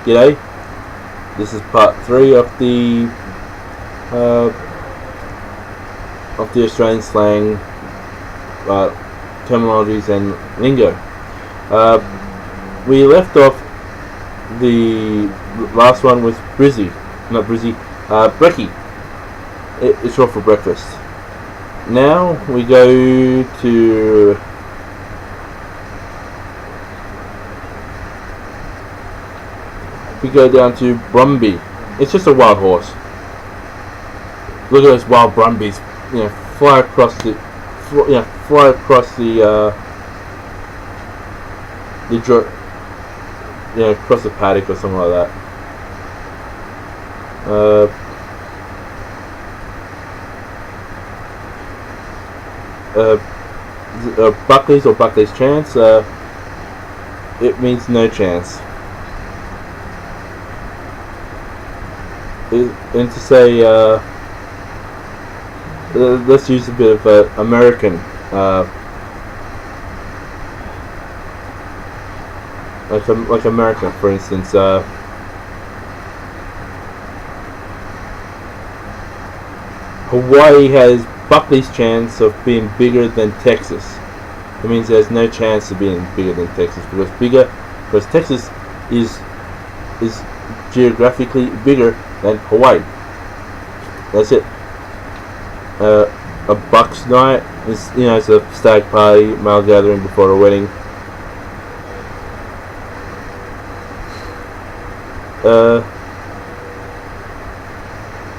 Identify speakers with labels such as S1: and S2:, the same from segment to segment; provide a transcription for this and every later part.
S1: G'day. This is part 3 of the Australian slang terminologies and lingo. We left off the last one with brizzy, not brizzy, brekkie. It's short for breakfast. Now we go to down to Brumby. It's just a wild horse. Look at those wild Brumbies, fly across the across the paddock or something like that. Buckley's or Buckley's chance. It means no chance. And to say, let's use a bit of American, like America, for instance. Hawaii has Buckley's chance of being bigger than Texas. It means there's no chance of being bigger than Texas because Texas is geographically bigger than Hawaii. That's it. A Bucks night is it's a stag party, male gathering before a wedding.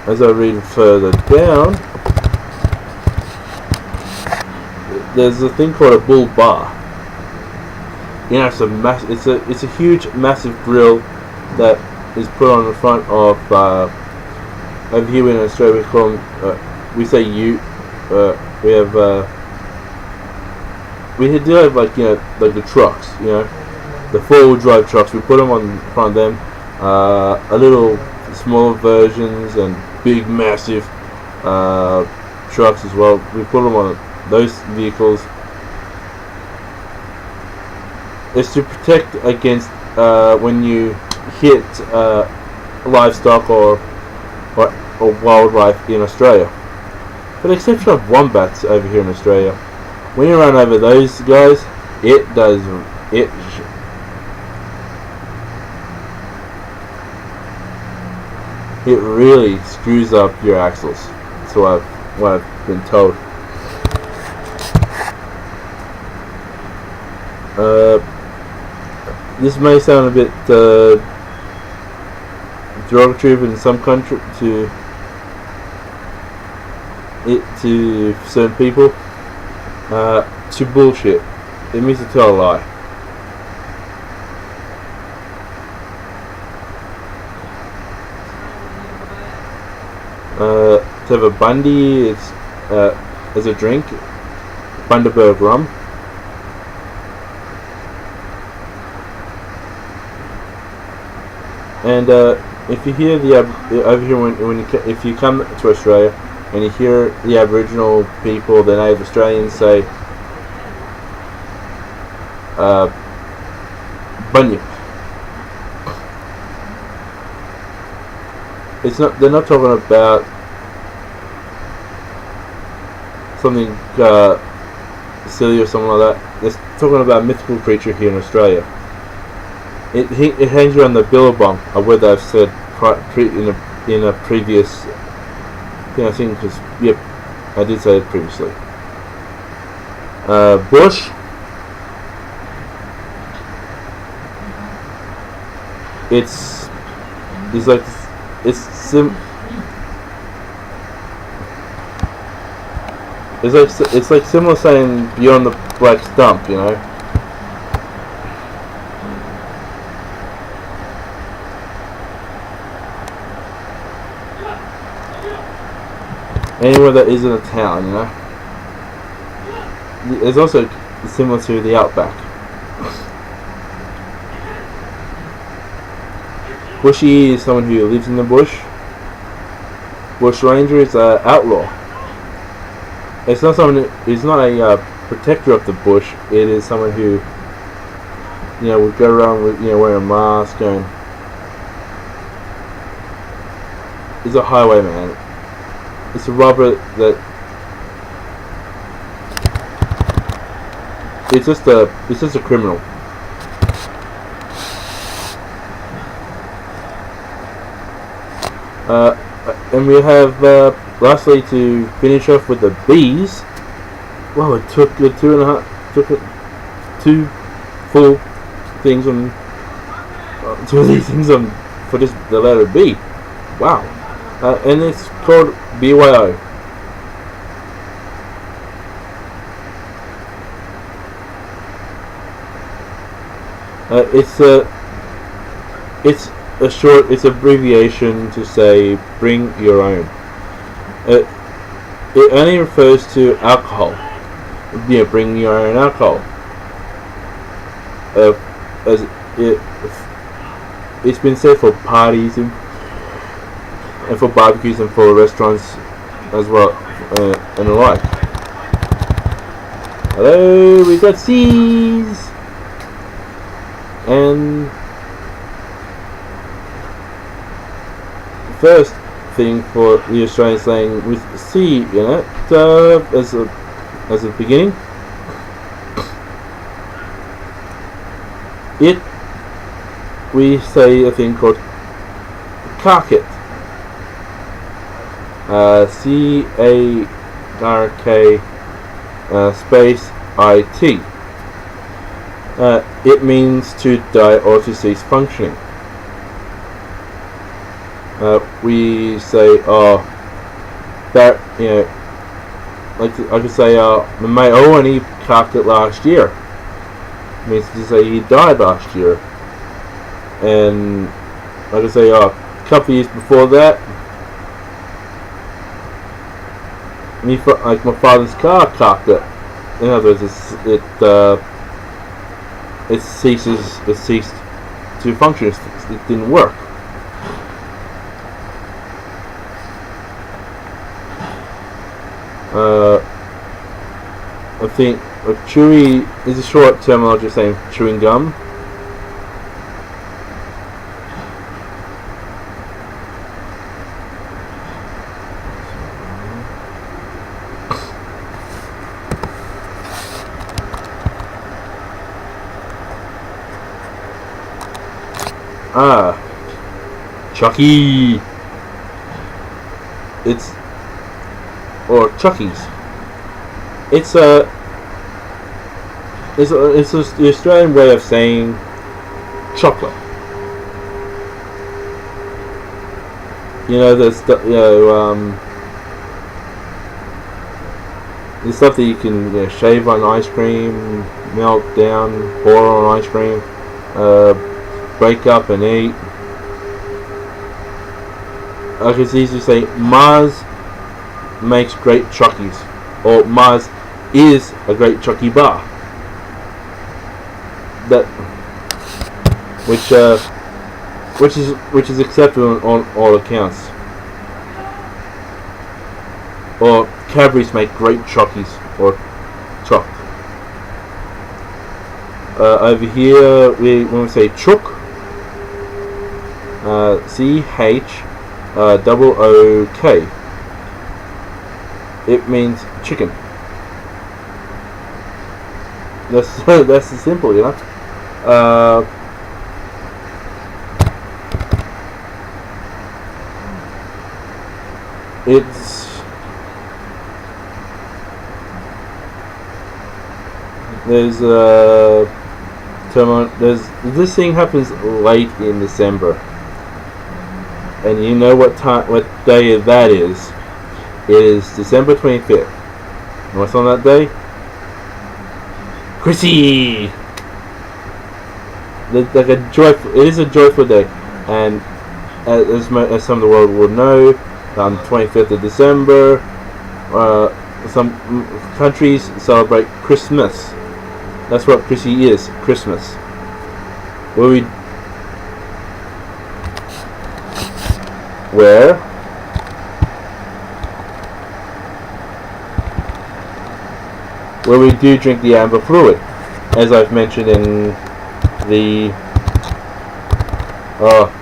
S1: As I read further down, there's a thing called a bull bar. It's a huge, massive grill that is put on the front of over here in Australia we call them, we say ute. We do have like the trucks, the 4-wheel drive trucks. We put them on front of them. A little smaller versions and big, massive trucks as well. We put them on those vehicles. It's to protect against when you hit livestock or wildlife in Australia. For the exception of wombats over here in Australia, when you run over those guys, it really screws up your axles. That's what I've been told. This may sound a bit derogatory in some country to certain people. To bullshit. It means to tell a lie. To have a Bundy, it's as a drink, Bundaberg rum. And if you hear over here if you come to Australia and you hear the Aboriginal people, the native Australians say bunyip. They're not talking about something silly or something like that. They're talking about a mythical creature here in Australia. It hangs around the billabong, a word that I've said in a previous thing, because yep, I did say it previously. Bush. It's like similar saying beyond the black stump, Anywhere that isn't a town, It's also similar to the outback. Bushy is someone who lives in the bush. Bush ranger is an outlaw. It's not someone. It's not a protector of the bush. It is someone who would go around with wearing a mask, going, it's a highway, man. It's a robber that it's just a criminal. And we have lastly to finish off with the bees. Well, it took two full things on two of these things on for just the letter B. Wow, and it's called BYO. It's abbreviation to say bring your own. It only refers to alcohol. Bring your own alcohol. As it's been said for parties and for barbecues and for restaurants as well, and the like. Hello, we got C's and. First thing for the Australian slang with C in it, as a beginning, we say a thing called carket. C-A-R-K space I-T. It means to die or to cease functioning. We say, that, like I could say, my mate Owen, he carked it last year. It means to say he died last year. And I could say, a couple of years before that, like my father's car carked it. In other words, it ceased to function. It didn't work. I think chewy is a short terminology saying chewing gum. Chucky. Or Chucky's. It's the Australian way of saying chocolate. The stuff that you can shave on ice cream, melt down, pour on ice cream, break up and eat. I can easily say Mars makes great Chuckies, or Mars is a great Chucky bar. That which is acceptable on all accounts. Or Cadbury's make great Chuckies or choc. Over here, when we say chook, CHOOK. It means chicken. That's simple, this thing happens late in December, and you know what day that is. It is December 25th. And what's on that day? Chrissy! It is a joyful day, and as some of the world will know, on 25th of December, some countries celebrate Christmas. That's what Chrissy is, Christmas. Where we do drink the amber fluid, as I've mentioned in the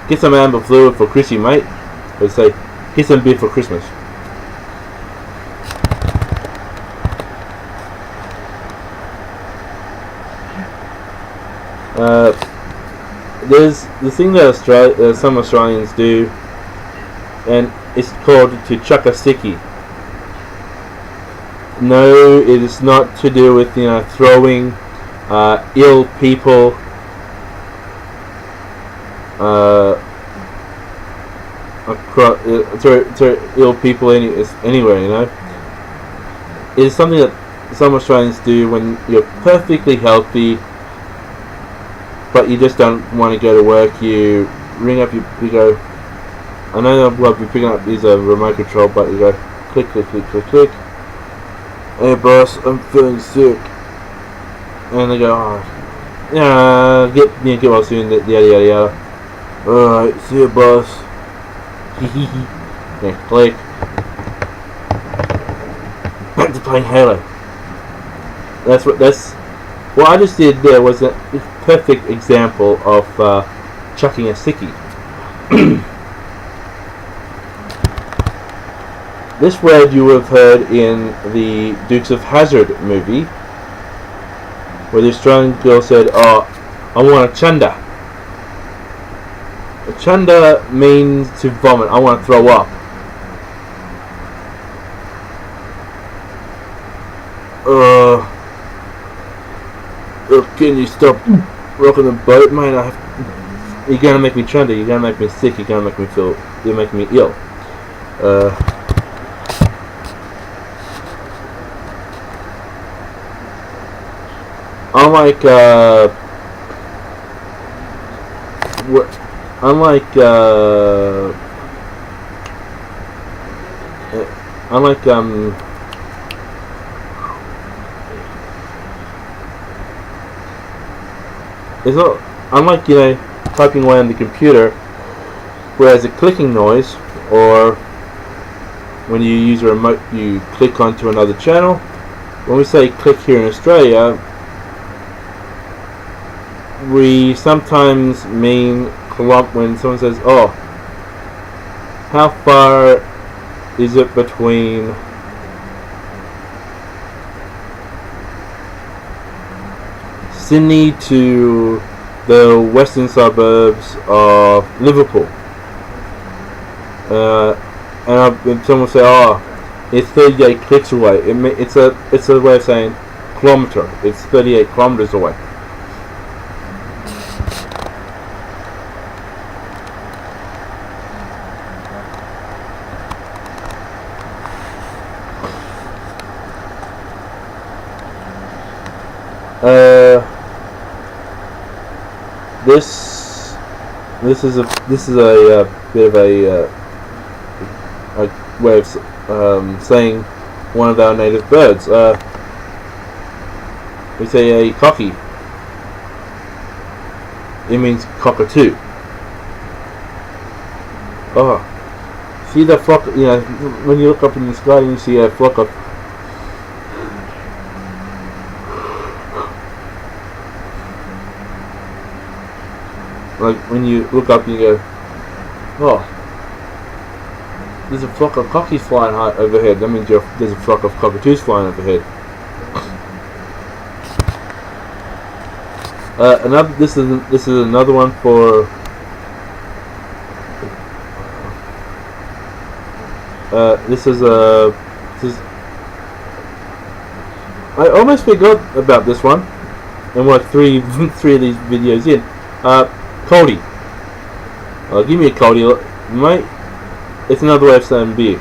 S1: get some amber fluid for Chrissy, mate. They say get some beer for Christmas. There's the thing that some Australians do, and it's called to chuck a sickie. No, it is not to do with throwing ill people across ill people anywhere. It is something that some Australians do when you're perfectly healthy, but you just don't want to go to work. You ring up, you go. I know what you're picking up is a remote control, but you go click, click, click, click, click. Hey boss, I'm feeling sick. And they go, oh, yeah, get well soon, yada yada yada. Alright, see you boss. Yeah, click. Back to playing Halo. That's what I just did there was a perfect example of chucking a sickie. This word you would have heard in the Dukes of Hazzard movie, where the Australian girl said, "Oh, I want a chunda." A chunda means to vomit. I want to throw up. Can you stop rocking the boat, mate? You're gonna make me chunda. You're gonna make me sick. You're gonna make me feel. You're making me ill. Unlike it's not unlike typing away on the computer, whereas a clicking noise, or when you use a remote you click onto another channel. When we say click here in Australia, we sometimes mean when someone says, "Oh, how far is it between Sydney to the western suburbs of Liverpool?" And someone will say, "Oh, it's 38 clicks away." It's a way of saying kilometre. It's 38 kilometres away. This is a bit of a way of saying one of our native birds. We say a cocky. It means cockatoo. Oh, see the flock? When you look up in the sky and you see a flock of when you look up and you go, "Oh, there's a flock of cockies flying high overhead." That means there's a flock of cockatoos flying overhead. This is another one for. I almost forgot about this one, and we're three of these videos in. Coldie. Give me a coldie, mate. It's another way of saying beer.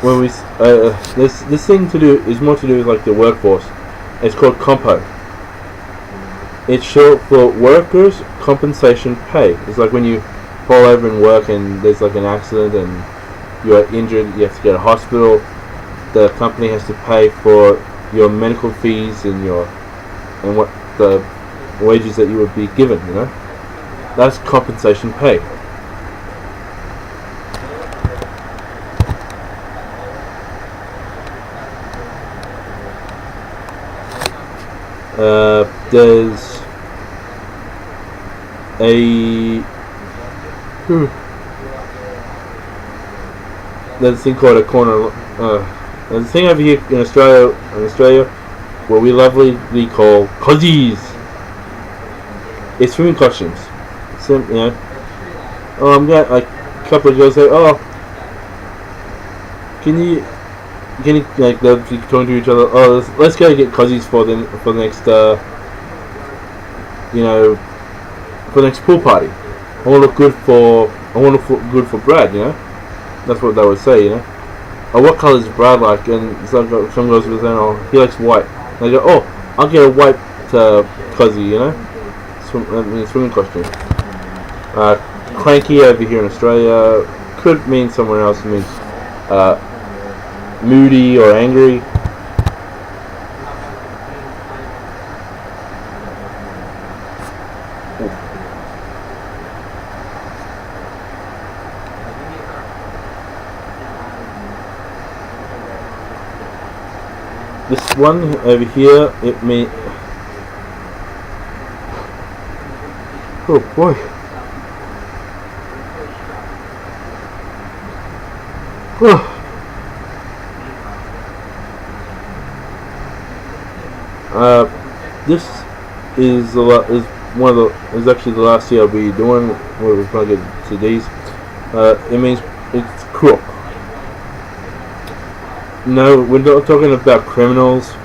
S1: When we this thing to do is more to do with like the workforce. It's called compo. It's short for Workers' Compensation Pay. It's like when you fall over in work and there's like an accident and you are injured, you have to go to hospital. The company has to pay for your medical fees and what the wages that you would be given. That's compensation pay. There's there's a thing called a corner. There's a thing over here in Australia, where we lovingly call cozies. It's swimming costumes. You know. Oh, I'm gonna like a couple of girls say, "Oh, can you like they'll be talking to each other? Oh, let's go get cozies for the next you know, for the next pool party. I want to look good for Brad, you know." That's what they would say, you know. Oh, what colour is Brad like? And some girls were saying, "Oh, he likes white." And they go, "Oh, I'll get a white cozy, you know, swimming costume." Cranky over here in Australia could mean somewhere else. It means moody or angry. This one over here, it may. Oh boy. This is is actually the last year I'll be doing. We're going to get to these. It means it's crook. No, we're not talking about criminals.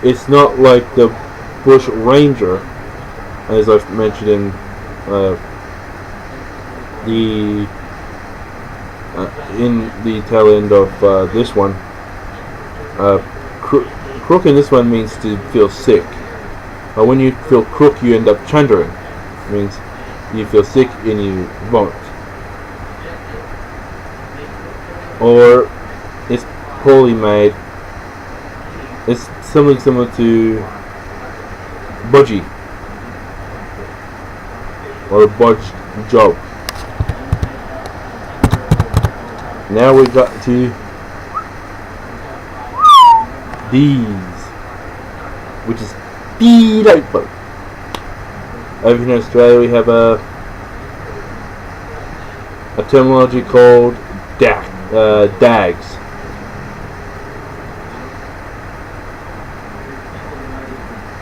S1: It's not like the bush ranger, as I've mentioned in the tail end of this one. Crook in this one means to feel sick. When you feel crook, you end up chundering. It means you feel sick and you vomit. Or it's poorly made. It's something similar to budgie or a bodged job. Now we got to these, which is delightful. Over here in Australia, we have a terminology called dags.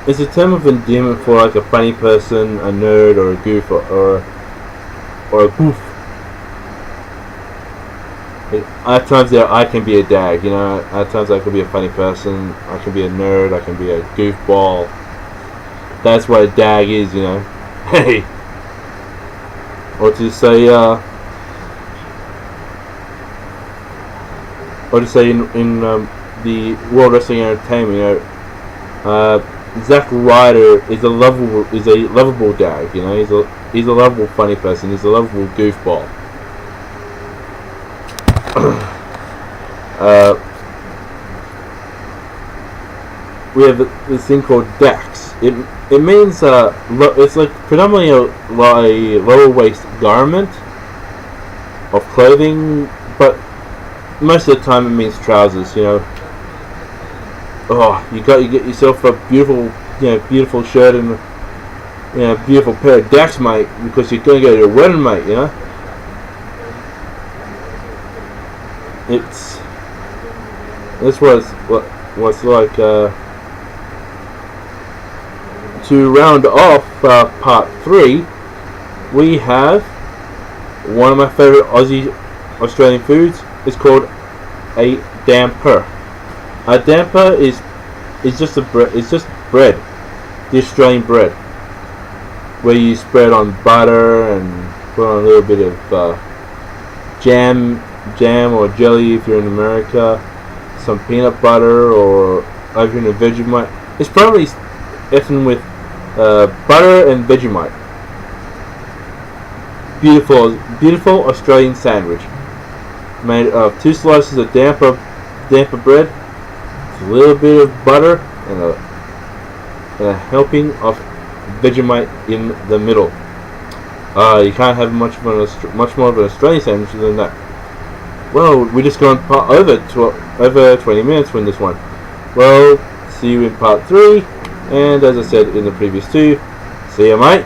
S1: It's a term of endearment for like a funny person, a nerd, or a goof, or a goof. At times there, I can be a dag, you know. At times I can be a funny person, I can be a nerd, I can be a goofball. That's what a dag is, you know. Hey! Or to say, in the World Wrestling Entertainment, you know, Zack Ryder is a lovable dag, you know. He's a lovable funny person. He's a lovable goofball. We have this thing called dax. It means it's like predominantly a lower waist garment of clothing, but most of the time it means trousers. You know. Oh, you get yourself a beautiful shirt and beautiful pair of dax, mate, because you're gonna go to your wedding, mate. You know. This was what's like. To round off part 3, we have one of my favorite Australian foods. It's called a damper. A damper is just It's just bread, the Australian bread, where you spread on butter and put on a little bit of jam or jelly if you're in America, some peanut butter, or if you're in a Vegemite. It's probably eaten with butter and Vegemite. Beautiful Australian sandwich made of 2 slices of damper bread, a little bit of butter, and a helping of Vegemite in the middle. You can't have much more of an Australian sandwich than that. Well, we just gone over 20 minutes from this one. Well, see you in part 3, and as I said in the previous 2, see you, mate.